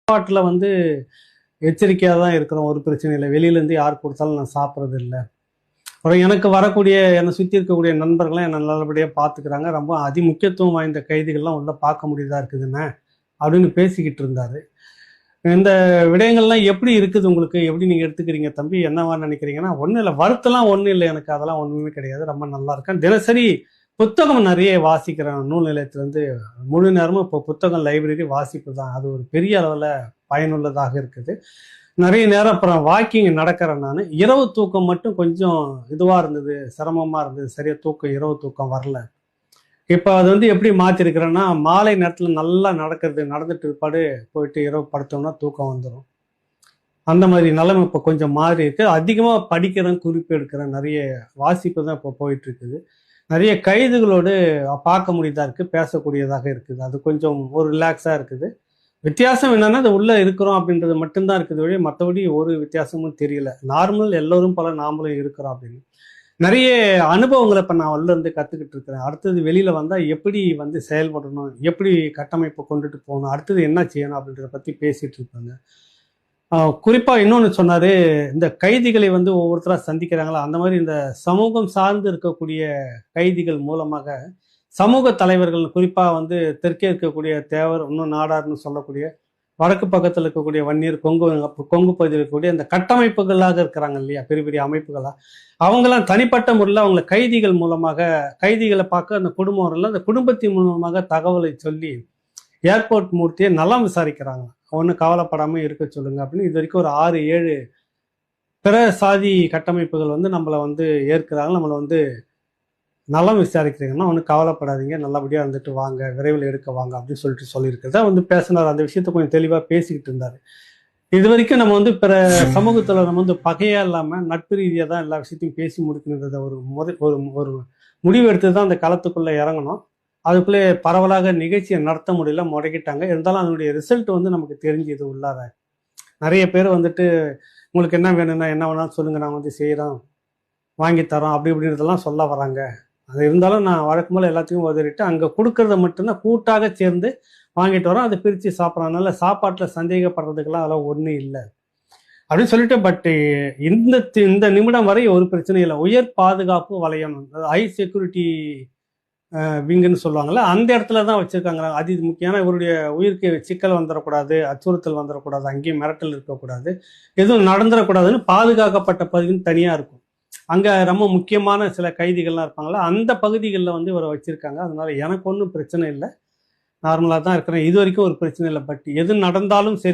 சாப்பாட்டில் வந்து எச்சரிக்கையாக தான் இருக்கிறோம். ஒரு பிரச்சனை இல்லை. வெளியிலேருந்து யார் கொடுத்தாலும் நான் சாப்பிட்றது இல்லை. அப்புறம் எனக்கு வரக்கூடிய என்னை சுற்றி இருக்கக்கூடிய நண்பர்கள்லாம் என்னை நல்லபடியாக பார்த்துக்கிறாங்க. ரொம்ப அதிமுக்கியத்துவம் வாய்ந்த கைதிகள்லாம் உள்ள பார்க்க முடியுதா இருக்குதுண்ணே அப்படின்னு பேசிக்கிட்டு இருந்தார். இந்த விடயங்கள்லாம் எப்படி இருக்குது உங்களுக்கு? எப்படி நீங்கள் எடுத்துக்கிறீங்க தம்பி? என்னவா நினைக்கிறீங்கன்னா, ஒன்றும் இல்லை, வருத்தலாம் ஒன்றும் இல்லை, எனக்கு அதெல்லாம் ஒன்றுமே கிடையாது. ரொம்ப நல்லா இருக்கேன். தினசரி புத்தகம் நிறைய வாசிக்கிறேன். நூல் நிலையத்திலேருந்து முழு நேரமும் இப்போ புத்தகம் லைப்ரரி வாசிப்பு தான். அது ஒரு பெரிய அளவில் பயனுள்ளதாக இருக்குது. நிறைய நேரம் அப்புறம் வாக்கிங் நடக்கிறேன் நான். இரவு தூக்கம் மட்டும் கொஞ்சம் இதுவாக இருந்தது, சிரமமாக இருந்தது. சரியாக தூக்கம், இரவு தூக்கம் வரல. இப்போ அது வந்து எப்படி மாற்றிருக்கிறேன்னா, மாலை நேரத்தில் நல்லா நடந்துட்டு இருப்பாடு போயிட்டு இரவு படுத்தோம்னா தூக்கம் வந்துடும். அந்த மாதிரி நிலைமை இப்போ கொஞ்சம் மாறி இருக்கு. அதிகமாக படிக்கிறேன், குறிப்பு எடுக்கிறேன். நிறைய வாசிப்பு தான் இப்போ போயிட்டு இருக்குது. நிறைய கைதுகளோடு பார்க்க முடியதா இருக்குது, பேசக்கூடியதாக இருக்குது. அது கொஞ்சம் ஒரு ரிலாக்ஸாக இருக்குது. வித்தியாசம் என்னன்னா, அது உள்ளே இருக்கிறோம் அப்படின்றது மட்டும்தான் இருக்குது வழி, மற்றபடி ஒரு வித்தியாசமும் தெரியல. நார்மல், எல்லோரும் போல நாமளும் இருக்கிறோம் அப்படின்னு நிறைய அனுபவங்களை இப்போ நான் உள்ள இருந்து கற்றுக்கிட்டு இருக்கிறேன். அடுத்தது வெளியில் வந்தால் எப்படி வந்து செயல்படணும், எப்படி கட்டமைப்பை கொண்டுட்டு போகணும், அடுத்தது என்ன செய்யணும் அப்படின்றத பற்றி பேசிகிட்டு இருப்பாங்க. குறிப்பாக இன்னொன்று சொன்னார், இந்த கைதிகளை வந்து ஒவ்வொருத்தராக சந்திக்கிறாங்களா, அந்த மாதிரி இந்த சமூகம் சார்ந்து இருக்கக்கூடிய கைதிகள் மூலமாக சமூக தலைவர்கள், குறிப்பாக வந்து தெற்கே இருக்கக்கூடிய தேவர், இன்னும் நாடார்னு சொல்லக்கூடிய வடக்கு பக்கத்தில் இருக்கக்கூடிய வன்னியர், கொங்கு பகுதியில் இருக்கக்கூடிய இந்த கட்டமைப்புகளாக இருக்கிறாங்க இல்லையா, பெரிய பெரிய அமைப்புகளாக, அவங்களாம் தனிப்பட்ட முறையில் அவங்கள கைதிகள் மூலமாக, கைதிகளை பார்க்க அந்த குடும்பம் அந்த குடும்பத்தின் மூலமாக தகவலை சொல்லி ஏர்போர்ட் மூர்த்தியை நலம் விசாரிக்கிறாங்க. ஒன்றும் கவலைப்படாமல் இருக்க சொல்லுங்க அப்படின்னு இது வரைக்கும் ஒரு 6-7 பிற சாதி கட்டமைப்புகள் வந்து நம்மளை வந்து ஏற்கிறாங்க. நம்மளை வந்து நலம் விசாரிக்கிறீங்கன்னா ஒன்றும் கவலைப்படாதீங்க, நல்லபடியாக இருந்துட்டு வாங்க, விரைவில் எடுக்க வாங்க அப்படின்னு சொல்லியிருக்கிறதா வந்து பேசினார். அந்த விஷயத்த கொஞ்சம் தெளிவாக பேசிக்கிட்டு இருந்தார். இது வரைக்கும் நம்ம வந்து பிற சமூகத்தில் நம்ம வந்து பகையாக இல்லாமல் நட்பு ரீதியாக தான் எல்லா விஷயத்தையும் பேசி முடிக்கணுன்றத ஒரு முடிவு எடுத்து தான் அந்த களத்துக்குள்ளே இறங்கணும். அதுக்குள்ளே பரவலாக நிகழ்ச்சியை நடத்த முடியல, முடக்கிட்டாங்க. இருந்தாலும் அதனுடைய ரிசல்ட் வந்து நமக்கு தெரிஞ்சது. உள்ளார நிறைய பேர் வந்துட்டு உங்களுக்கு என்ன வேணும்னா என்ன வேணாலும் சொல்லுங்கள், நான் வந்து செய்கிறோம், வாங்கித்தரோம், அப்படி இப்படின்றதெல்லாம் சொல்ல வராங்க. அது இருந்தாலும் நான் வழக்கம் போல் எல்லாத்தையும் உதறிட்டு அங்கே கொடுக்கறத மட்டும்தான் கூட்டாக சேர்ந்து வாங்கிட்டு வரோம். அதை பிரித்து சாப்பிட்றதுனால சாப்பாட்டில் சந்தேகப்படுறதுக்கெல்லாம் அதெல்லாம் ஒன்றும் இல்லை அப்படின்னு சொல்லிட்டு, பட் இந்த நிமிடம் வரை ஒரு பிரச்சனை இல்லை. உயர் பாதுகாப்பு வளையம், ஹை செக்யூரிட்டி விங்குன்னு சொல்லுவாங்கள்ல, அந்த இடத்துல தான் வச்சுருக்காங்க. அது முக்கியமான இவருடைய உயிருக்கு சிக்கல் வந்துடக்கூடாது, அச்சுறுத்தல் வந்துடக்கூடாது, அங்கேயும் மிரட்டல் இருக்கக்கூடாது, எதுவும் நடந்துடக்கூடாதுன்னு பாதுகாக்கப்பட்ட பகுதின்னு தனியாக இருக்கும். அங்கே ரொம்ப முக்கியமான சில கைதிகள்லாம் இருப்பாங்களா, அந்த பகுதிகளில் வந்து இவரை வச்சுருக்காங்க. அதனால எனக்கு ஒன்றும் பிரச்சனை இல்லை, நார்மலாக தான் இருக்கிறேன். இது வரைக்கும் ஒரு பிரச்சனை இல்லை. பட் எது நடந்தாலும் சரி